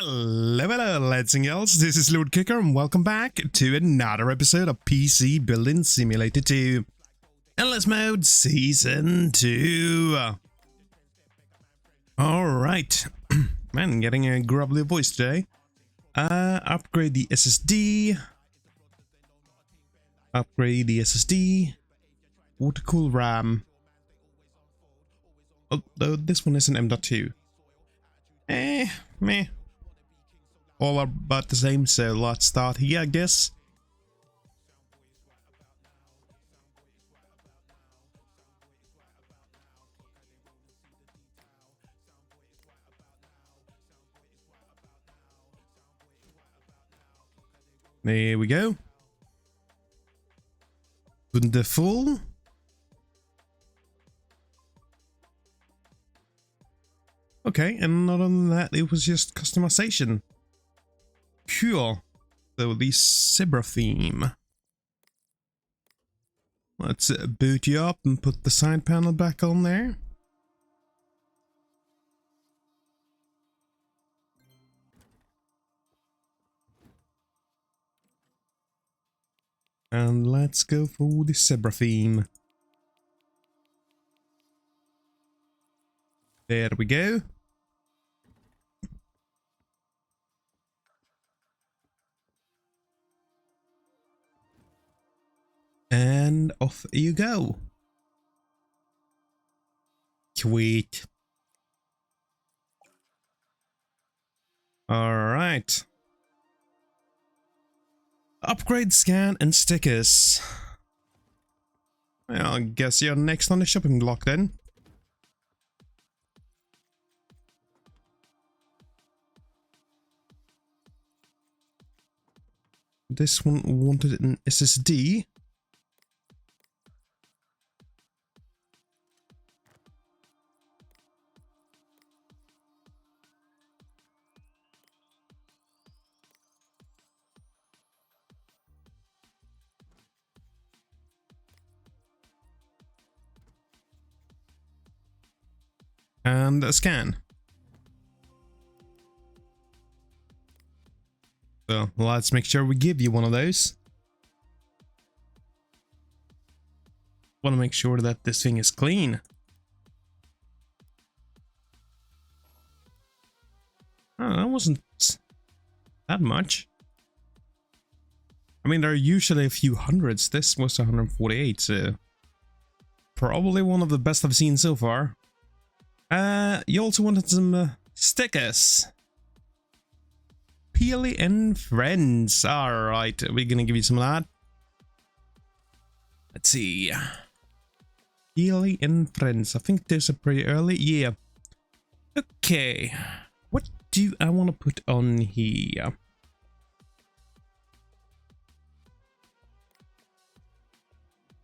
Hello, lads and girls, this is Lord Kicker and welcome back to another episode of PC Building Simulator 2 Endless Mode Season 2. Alright, man, getting a grubbly voice today. Upgrade the SSD. Water cool RAM. Although this one is an M.2. Meh. All are about the same, so let's start here, I guess. There we go. Wonderful. Okay, and other than that, it was just customization. Cool. So the zebra theme. Let's boot you up and put the side panel back on there. And let's go for the zebra theme. There we go. And off you go. Sweet. All right. Upgrade, scan, and stickers. Well, I guess you're next on the shopping block then. This one wanted an SSD. And a scan. So let's make sure we give you one of those. Want to make sure that this thing is clean. Oh, that wasn't that much. I mean, there are usually a few hundreds. This was 148, so probably one of the best I've seen so far. You also wanted some stickers. Peely and Friends. Alright, we're gonna give you some of that. Let's see. Peely and Friends. I think those are pretty early. Yeah. Okay. What do I want to put on here?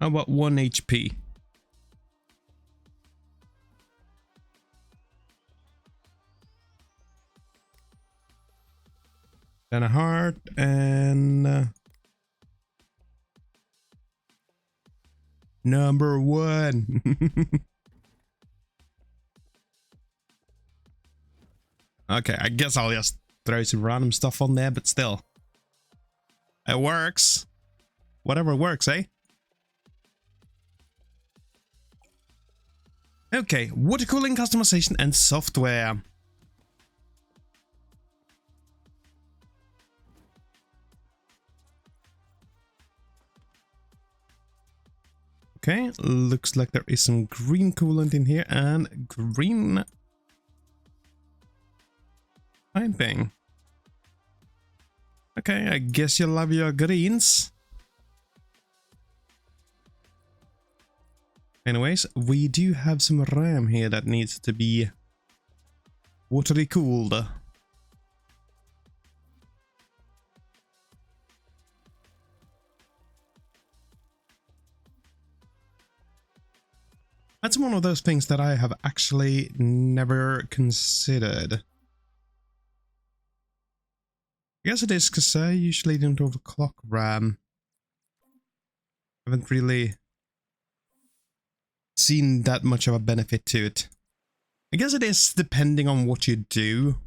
How about 1 HP? Then a heart and number 1. Okay, I guess I'll just throw some random stuff on there, but still. It works. Whatever works, eh? Okay, water cooling customization and software. Okay, looks like there is some green coolant in here and green piping. Okay, I guess you love your greens. Anyways, we do have some RAM here that needs to be watery cooled. That's one of those things that I have actually never considered. I guess it is because I usually don't overclock RAM. Haven't really seen that much of a benefit to it. I guess it is depending on what you do.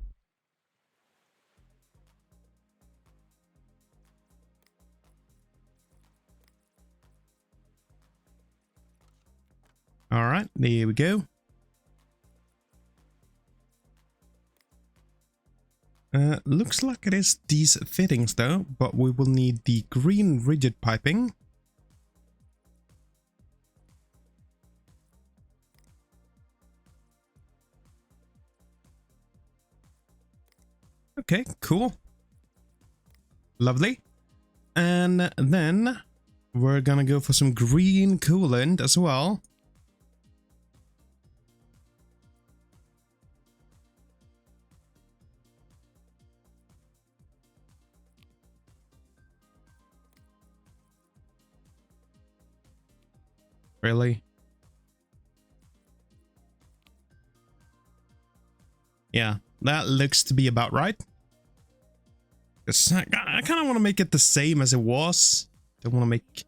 All right, there we go. Looks like it is these fittings though, but we will need the green rigid piping. Okay, cool. Lovely. And then we're gonna go for some green coolant as well. Really? Yeah, that looks to be about right. I kind of want to make it the same as it was. Don't want to make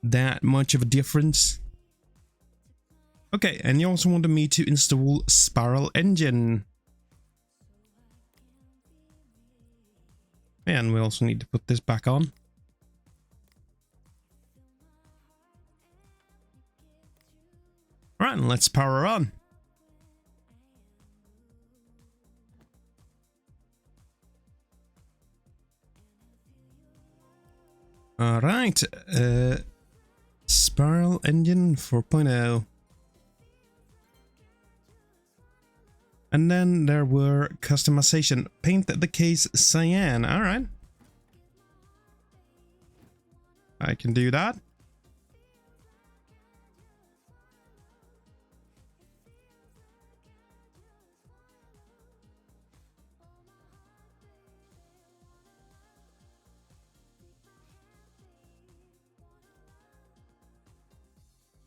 that much of a difference. Okay, and you also wanted me to install Spiral Engine. And we also need to put this back on. Right, let's power on. All right, Spiral Engine 4.0. And then there were customization. Paint the case cyan. All right. I can do that.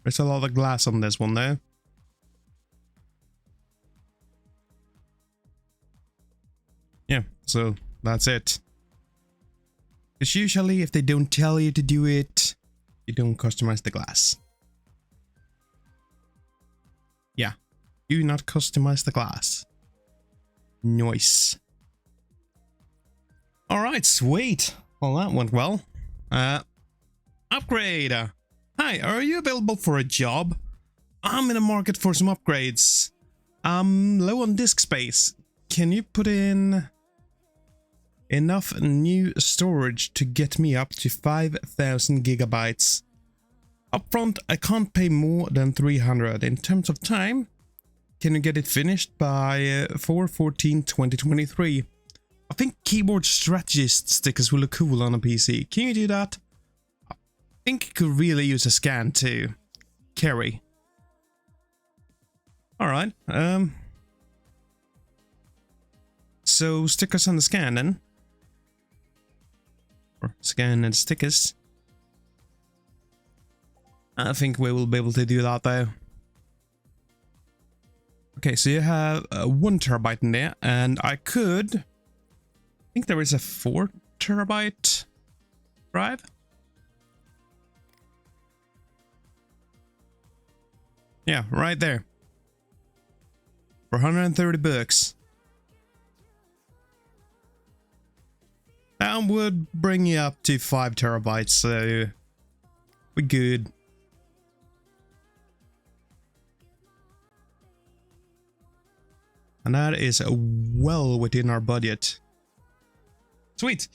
There's a lot of glass on this one though. Yeah, so that's it. Because usually if they don't tell you to do it, you don't customize the glass. Yeah, do not customize the glass. Nice. Alright, sweet. Well, that went well. Upgrade. Hi, are you available for a job? I'm in the market for some upgrades. I'm low on disk space. Can you put in enough new storage to get me up to 5,000 gigabytes? Upfront, I can't pay more than 300. In terms of time, can you get it finished by 4/14/2023? I think keyboard strategist stickers will look cool on a PC. Can you do that? I think you could really use a scan too. Carry. Alright, so stickers on the scan then. Or scan and stickers. I think we will be able to do that though. Okay, so you have 1 terabyte in there, and I think there is a 4 terabyte drive. Yeah, right there. For 130 bucks. That would bring you up to 5 terabytes, so we're good. And that is well within our budget. Sweet.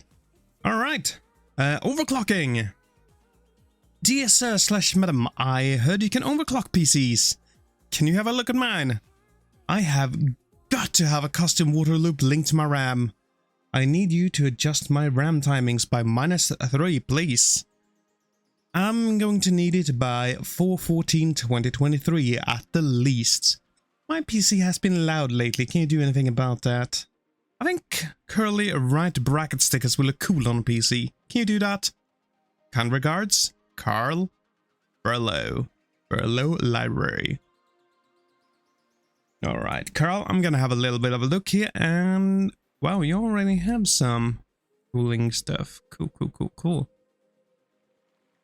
All right. Overclocking. Dear sir/madam, I heard you can overclock PCs. Can you have a look at mine? I have got to have a custom water loop linked to my RAM. I need you to adjust my RAM timings by -3, please. I'm going to need it by 4/14/2023 at the least. My PC has been loud lately. Can you do anything about that? I think curly right bracket stickers will look cool on a PC. Can you do that? Kind regards, Carl Burlow. Burlow Library. Alright, Carl, I'm gonna have a little bit of a look here, and wow, you already have some cooling stuff. Cool.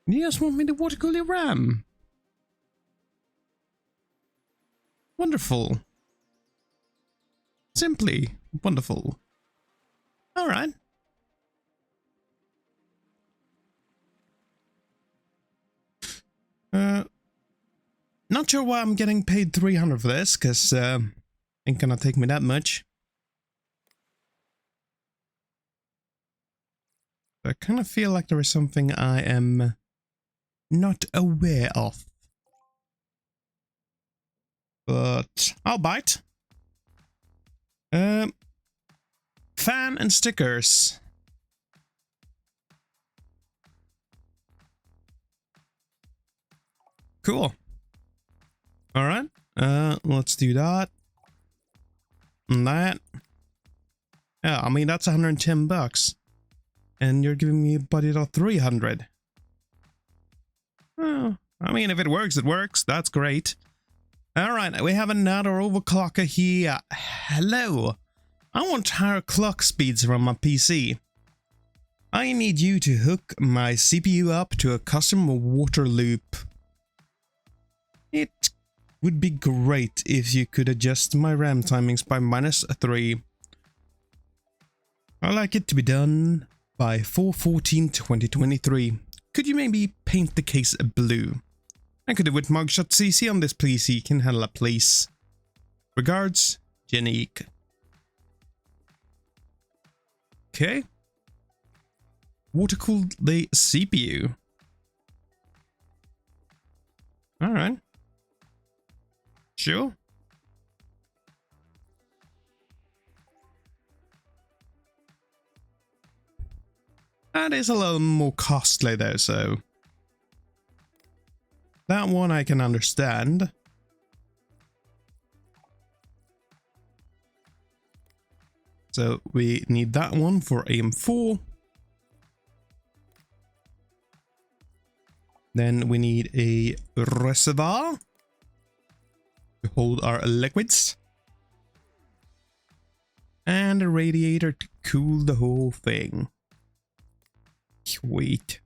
You just want me to water cool your RAM? Wonderful. Simply wonderful. Alright. Not sure why I'm getting paid 300 for this, because ain't gonna take me that much. I kind of feel like there is something I am not aware of. But I'll bite. Fan and stickers. Cool. All right. Let's do that. And that. Yeah, I mean, that's 110 bucks. And you're giving me a budget of 300. Oh, I mean, if it works, it works. That's great. All right, we have another overclocker here. Hello. I want higher clock speeds from my PC. I need you to hook my CPU up to a custom water loop. It would be great if you could adjust my RAM timings by -3. I like it to be done by 4/14/2023. Could you maybe paint the case blue? I could do with mugshot CC on this PC. Can handle it, please. Regards, Janique. Okay. Water cooled the CPU. Alright. Sure. That is a little more costly though, so that one I can understand. So we need that one for AM4. Then we need a reservoir to hold our liquids. And a radiator to cool the whole thing. Sweet.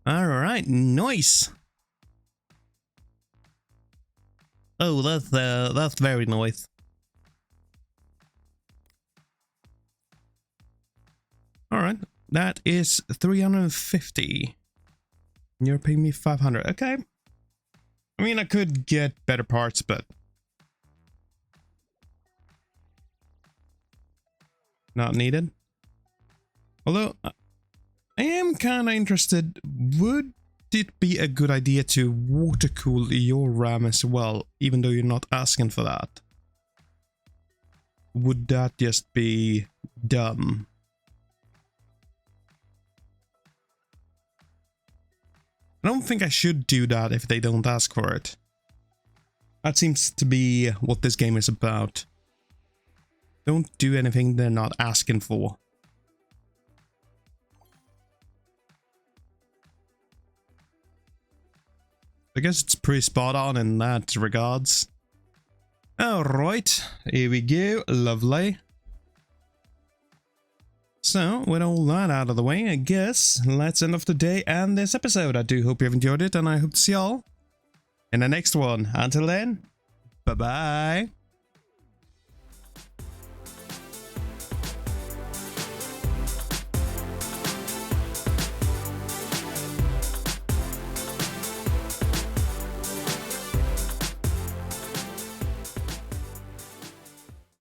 Alright, nice. Oh, that's very nice. Alright, that is 350. You're paying me 500. Okay. I mean, I could get better parts, but not needed. Although, I am kind of interested, would it be a good idea to water cool your RAM as well, even though you're not asking for that? Would that just be dumb? I don't think I should do that if they don't ask for it. That seems to be what this game is about. Don't do anything they're not asking for. I guess it's pretty spot on in that regards. Alright, here we go. Lovely. So, with all that out of the way, I guess let's end off the day and this episode. I do hope you've enjoyed it, and I hope to see y'all in the next one. Until then, bye-bye.